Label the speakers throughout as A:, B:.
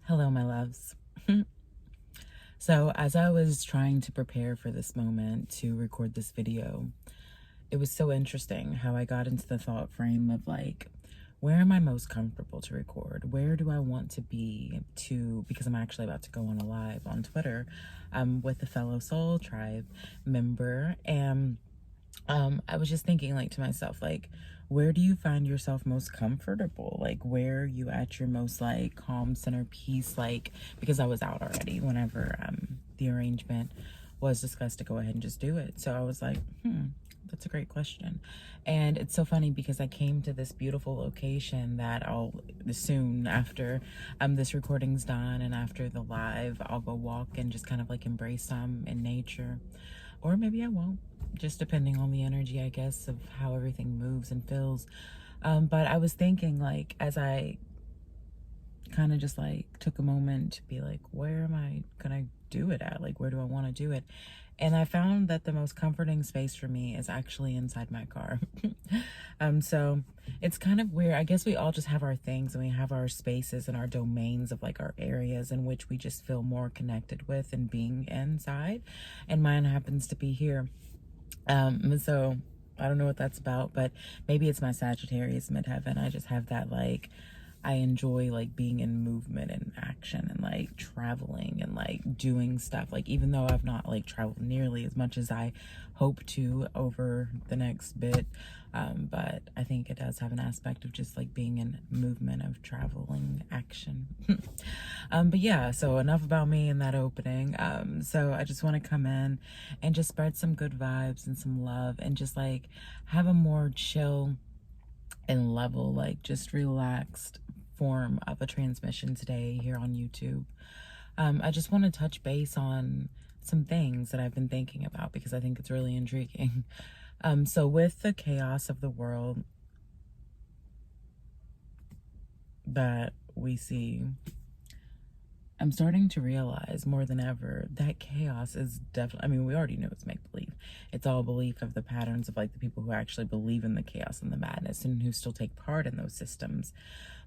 A: Hello, my loves. So, as I was trying to prepare for this moment to record this video, it was so interesting how I got into the thought frame of like, where am I most comfortable to record? Where do I want to be because I'm actually about to go on a live on Twitter with a fellow Soul Tribe member. And I was just thinking like to myself, like, where do you find yourself most comfortable? Like, where are you at your most like calm center peace? Like, because I was out already whenever the arrangement was discussed to go ahead and just do it. So I was like, that's a great question. And it's so funny because I came to this beautiful location that I'll soon after this recording's done and after the live, I'll go walk and just kind of like embrace some in nature. Or maybe I won't, just depending on the energy, I guess, of how everything moves and feels. But I was thinking, like, as I kind of just like took a moment to be like, where am I gonna do it at? Like, where do I want to do it? And I found that the most comforting space for me is actually inside my car. So it's kind of weird. I guess we all just have our things and we have our spaces and our domains of like our areas in which we just feel more connected with and being inside. And mine happens to be here. So I don't know what that's about, but maybe it's my Sagittarius midheaven. I just have that like I enjoy like being in movement and action and like traveling and like doing stuff. Like even though I've not like traveled nearly as much as I hope to over the next bit, but I think it does have an aspect of just like being in movement of traveling action. But yeah, so enough about me in that opening. So I just want to come in and just spread some good vibes and some love and just like have a more chill and level, like just relaxed form of a transmission today here on YouTube. I just want to touch base on some things that I've been thinking about because I think it's really intriguing. So with the chaos of the world that we see, I'm starting to realize more than ever that chaos is definitely, I mean, we already know it's make believe. It's all belief of the patterns of like the people who actually believe in the chaos and the madness and who still take part in those systems.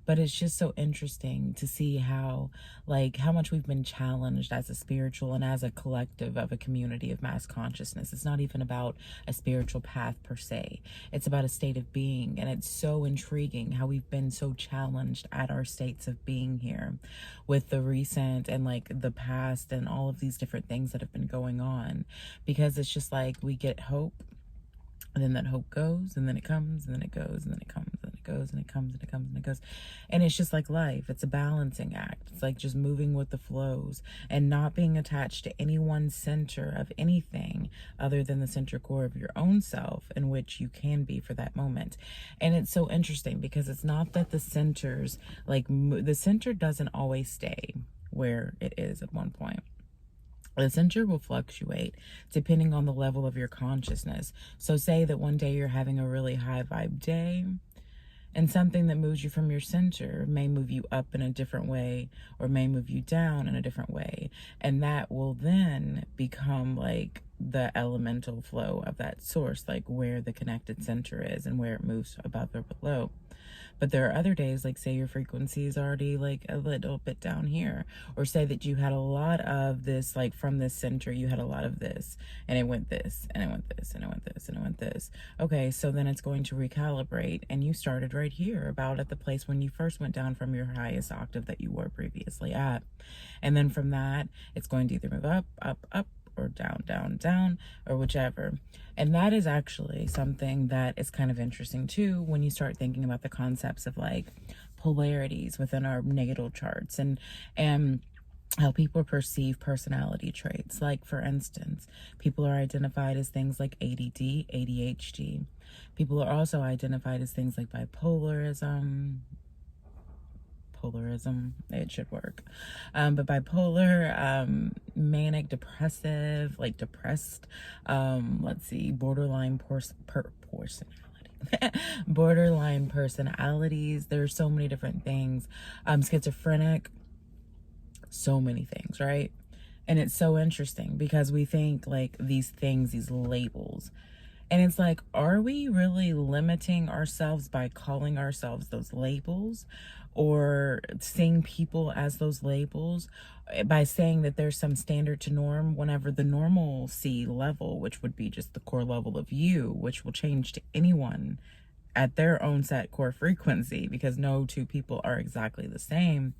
A: But it's just so interesting to see how much we've been challenged as a spiritual and as a collective of a community of mass consciousness. It's not even about a spiritual path per se. It's about a state of being. And it's so intriguing how we've been so challenged at our states of being here with the recent and like the past and all of these different things that have been going on, because it's just like we get hope and then that hope goes and then it comes and then it goes and then it comes and it goes and it comes and it comes and it goes. And it's just like life. It's a balancing act. It's like just moving with the flows and not being attached to any one center of anything other than the center core of your own self in which you can be for that moment. And it's so interesting because it's not that the centers, like the center doesn't always stay where it is at one point. The center will fluctuate depending on the level of your consciousness. So say that one day you're having a really high vibe day, and something that moves you from your center may move you up in a different way or may move you down in a different way. And that will then become like the elemental flow of that source, like where the connected center is and where it moves above or below. But there are other days, like say your frequency is already like a little bit down here, or say that you had a lot of this, like from this center, you had a lot of this, and it went this, and it went this, and it went this, and it went this. Okay, so then it's going to recalibrate, and you started right here, about at the place when you first went down from your highest octave that you were previously at. And then from that, it's going to either move up, up, up, or down, down, down, or whichever. And that is actually something that is kind of interesting too when you start thinking about the concepts of like polarities within our natal charts and how people perceive personality traits. Like for instance, people are identified as things like ADD, ADHD. People are also identified as things like bipolarism, it should work, but bipolar, manic depressive, like depressed, let's see, borderline personality. Borderline personalities. There's so many different things. Schizophrenic, so many things, right? And it's so interesting because we think like these things, these labels, And it's like, are we really limiting ourselves by calling ourselves those labels, or seeing people as those labels, by saying that there's some standard to norm, whenever the normalcy level, which would be just the core level of you, which will change to anyone at their own set core frequency, because no two people are exactly the same.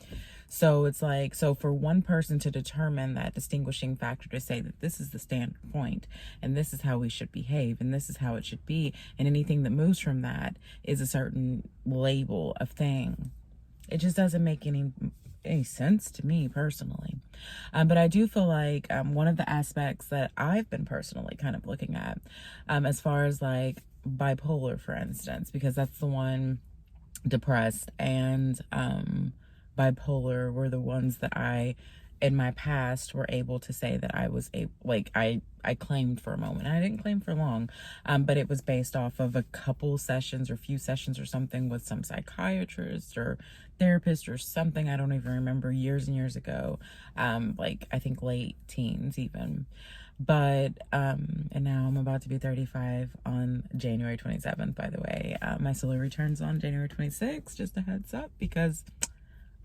A: So it's like, so for one person to determine that distinguishing factor, to say that this is the standard point and this is how we should behave and this is how it should be, and anything that moves from that is a certain label of thing, it just doesn't make any sense to me personally. But I do feel like one of the aspects that I've been personally kind of looking at, as far as like bipolar, for instance, because that's the one, depressed and bipolar were the ones that I, in my past, were able to say that I was I claimed for a moment. I didn't claim for long, but it was based off of a couple sessions or few sessions or something with some psychiatrist or therapist or something. I don't even remember, years and years ago, like I think late teens even. But and now I'm about to be 35 on January 27th, by the way. My solar returns on January 26th, just a heads up, because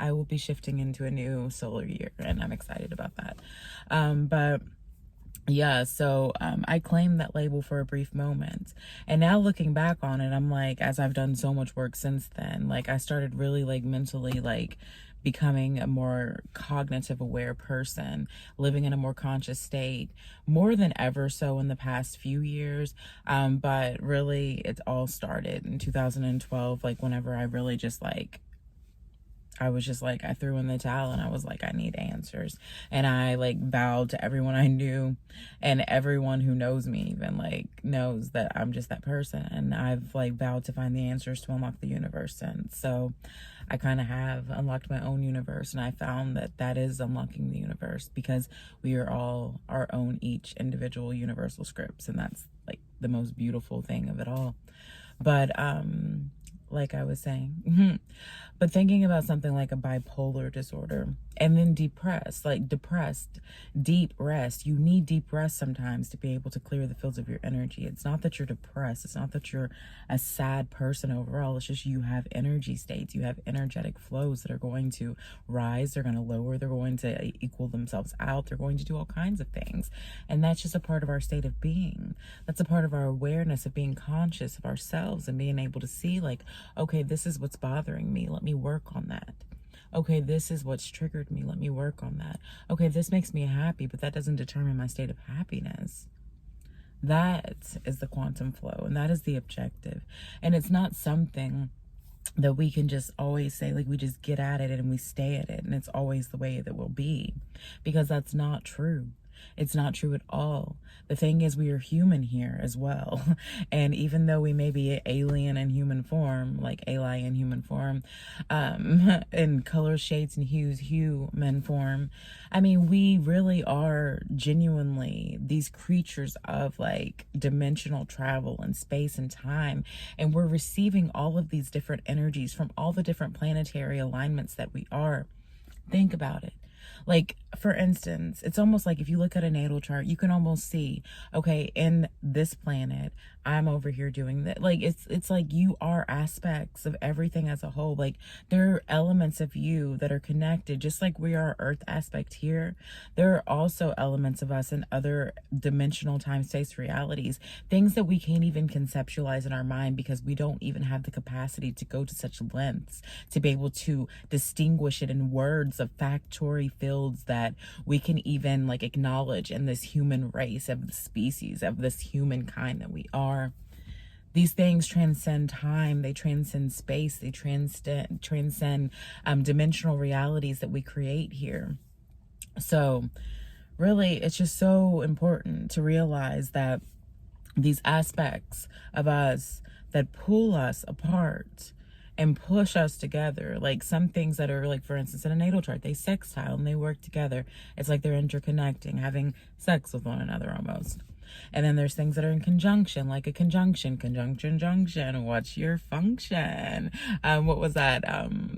A: I will be shifting into a new solar year and I'm excited about that. But yeah, so I claimed that label for a brief moment, and now looking back on it, I'm like, as I've done so much work since then, like I started really like mentally like becoming a more cognitive aware person, living in a more conscious state, more than ever so in the past few years. But really it all started in 2012, like whenever I really just like, I was just like, I threw in the towel and I was like, I need answers. And I like vowed to everyone I knew, and everyone who knows me even like knows that I'm just that person. And I've like vowed to find the answers to unlock the universe. And so I kind of have unlocked my own universe. And I found that that is unlocking the universe, because we are all our own, each individual universal scripts. And that's like the most beautiful thing of it all. But like I was saying, but thinking about something like a bipolar disorder, and then depressed, deep rest. You need deep rest sometimes to be able to clear the fields of your energy. It's not that you're depressed. It's not that you're a sad person overall. It's just you have energy states. You have energetic flows that are going to rise. They're going to lower. They're going to equal themselves out. They're going to do all kinds of things. And that's just a part of our state of being. That's a part of our awareness of being conscious of ourselves and being able to see like, okay, this is what's bothering me. Let me work on that. Okay, this is what's triggered me. Let me work on that. Okay, this makes me happy, but that doesn't determine my state of happiness. That is the quantum flow, and that is the objective. And it's not something that we can just always say, like we just get at it and we stay at it and it's always the way that will be, because that's not true. It's not true at all. The thing is, we are human here as well. And even though we may be alien in human form, like alien in human form, in color, shades, and hues, human form, I mean, we really are genuinely these creatures of like dimensional travel and space and time. And we're receiving all of these different energies from all the different planetary alignments that we are. Think about it. Like, for instance, it's almost like if you look at a natal chart, you can almost see, okay, in this planet, I'm over here doing that. Like, it's like you are aspects of everything as a whole. Like, there are elements of you that are connected, just like we are Earth aspect here. There are also elements of us in other dimensional time-space realities, things that we can't even conceptualize in our mind because we don't even have the capacity to go to such lengths to be able to distinguish it in words of factory fields that we can even like acknowledge in this human race of the species of this humankind that we are. These things transcend time, they transcend space, they transcend dimensional realities that we create here. So really, it's just so important to realize that these aspects of us that pull us apart and push us together, like some things that are like, for instance, in a natal chart, they sextile and they work together. It's like they're interconnecting, having sex with one another almost. And then there's things that are in conjunction, like a conjunction, junction. What's your function? What was that?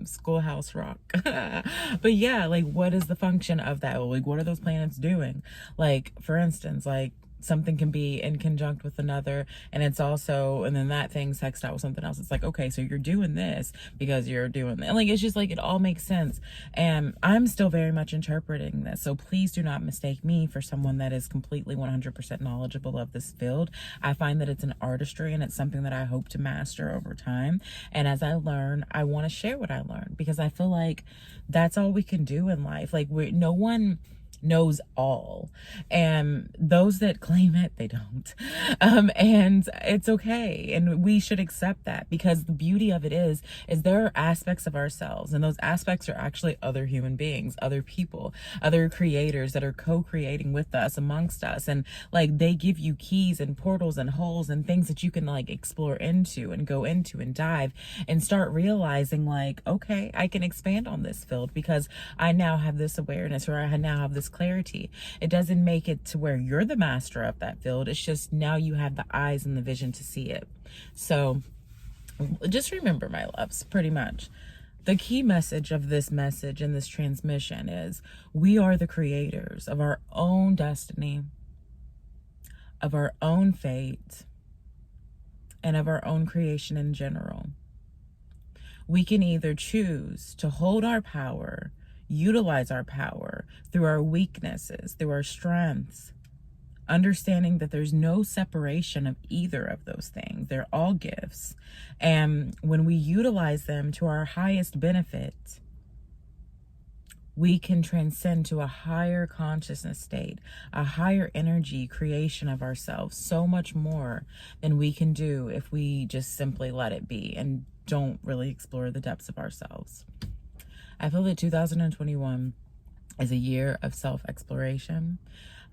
A: Schoolhouse Rock. But yeah, like what is the function of that? Like what are those planets doing? Like, for instance, like something can be in conjunct with another, and it's also, and then that thing sexed out with something else. It's like, okay, so you're doing this because you're doing that. Like, it's just like, it all makes sense. And I'm still very much interpreting this, so please do not mistake me for someone that is completely 100% knowledgeable of this field. I find that it's an artistry, and it's something that I hope to master over time. And as I learn, I want to share what I learned, because I feel like that's all we can do in life. Like, no one knows all, and those that claim it, they don't. And it's okay, and we should accept that, because the beauty of it is there are aspects of ourselves, and those aspects are actually other human beings, other people, other creators that are co-creating with us, amongst us, and like, they give you keys and portals and holes and things that you can like explore into and go into and dive and start realizing, like, okay, I can expand on this field because I now have this awareness, or I now have this clarity. It doesn't make it to where you're the master of that field. It's just now you have the eyes and the vision to see it. So just remember, my loves, pretty much the key message of this message and this transmission is we are the creators of our own destiny, of our own fate, and of our own creation in general. We can either choose to hold our power, utilize our power through our weaknesses, through our strengths, understanding that there's no separation of either of those things. They're all gifts. And when we utilize them to our highest benefit, we can transcend to a higher consciousness state, a higher energy creation of ourselves, so much more than we can do if we just simply let it be and don't really explore the depths of ourselves. I feel that 2021 is a year of self-exploration,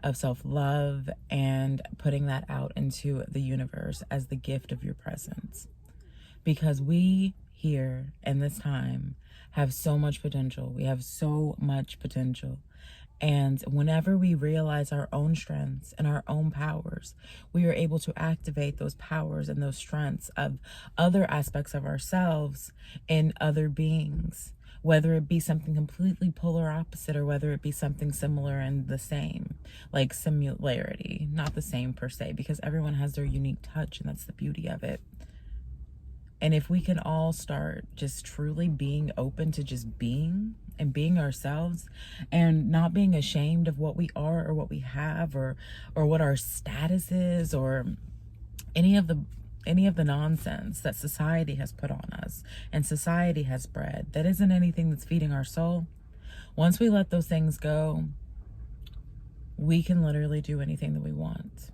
A: of self-love, and putting that out into the universe as the gift of your presence. Because we here in this time have so much potential. We have so much potential. And whenever we realize our own strengths and our own powers, we are able to activate those powers and those strengths of other aspects of ourselves in other beings, whether it be something completely polar opposite or whether it be something similar and the same, like similarity, not the same per se, because everyone has their unique touch, and that's the beauty of it. And if we can all start just truly being open to just being and being ourselves, and not being ashamed of what we are or what we have, or what our status is, or any of the nonsense that society has put on us and society has bred, that isn't anything that's feeding our soul. Once we let those things go, we can literally do anything that we want.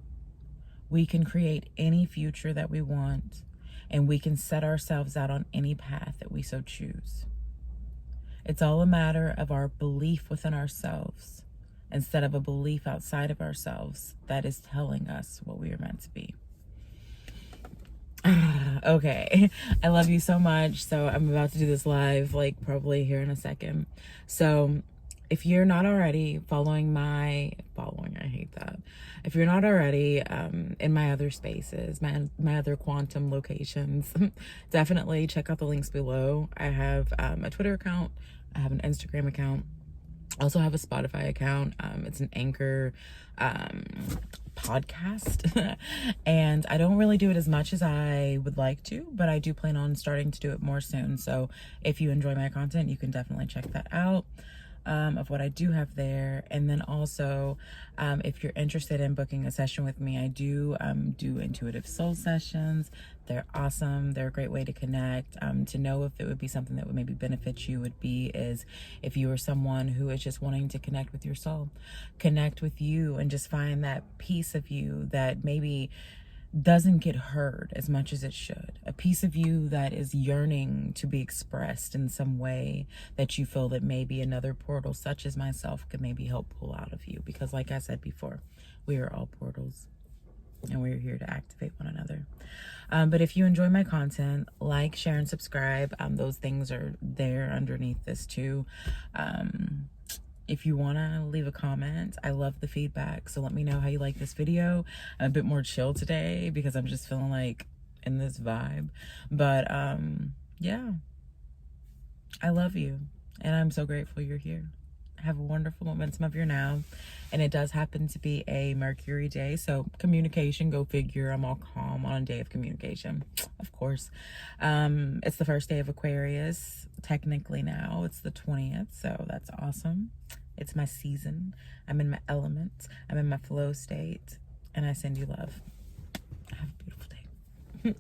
A: We can create any future that we want, and we can set ourselves out on any path that we so choose. It's all a matter of our belief within ourselves, instead of a belief outside of ourselves that is telling us what we are meant to be. Okay, I love you so much. So I'm about to do this live, like probably here in a second. So if you're not already I hate that. If you're not already in my other spaces, my other quantum locations, definitely check out the links below. I have a Twitter account. I have an Instagram account. I also have a Spotify account. It's an Anchor podcast. And I don't really do it as much as I would like to, but I do plan on starting to do it more soon. So if you enjoy my content, you can definitely check that out. Of what I do have there. And then also, if you're interested in booking a session with me, I do intuitive soul sessions. They're awesome. They're a great way to connect. To know if it would be something that would maybe benefit you is if you are someone who is just wanting to connect with your soul, connect with you, and just find that piece of you that maybe doesn't get heard as much as it should. A piece of you that is yearning to be expressed in some way that you feel that maybe another portal such as myself could maybe help pull out of you. Because like I said before, we are all portals, and we're here to activate one another. But if you enjoy my content, like, share, and subscribe. Those things are there underneath this too. If you want to leave a comment, I love the feedback. So let me know how you like this video. I'm a bit more chill today because I'm just feeling like in this vibe. But yeah, I love you, and I'm so grateful you're here. Have a wonderful momentum of your now. And it does happen to be a Mercury day, so communication, go figure. I'm all calm on a day of communication, of course. It's the first day of Aquarius, technically now. It's the 20th, so that's awesome. It's my season. I'm in my element. I'm in my flow state, and I send you love. Have a beautiful day.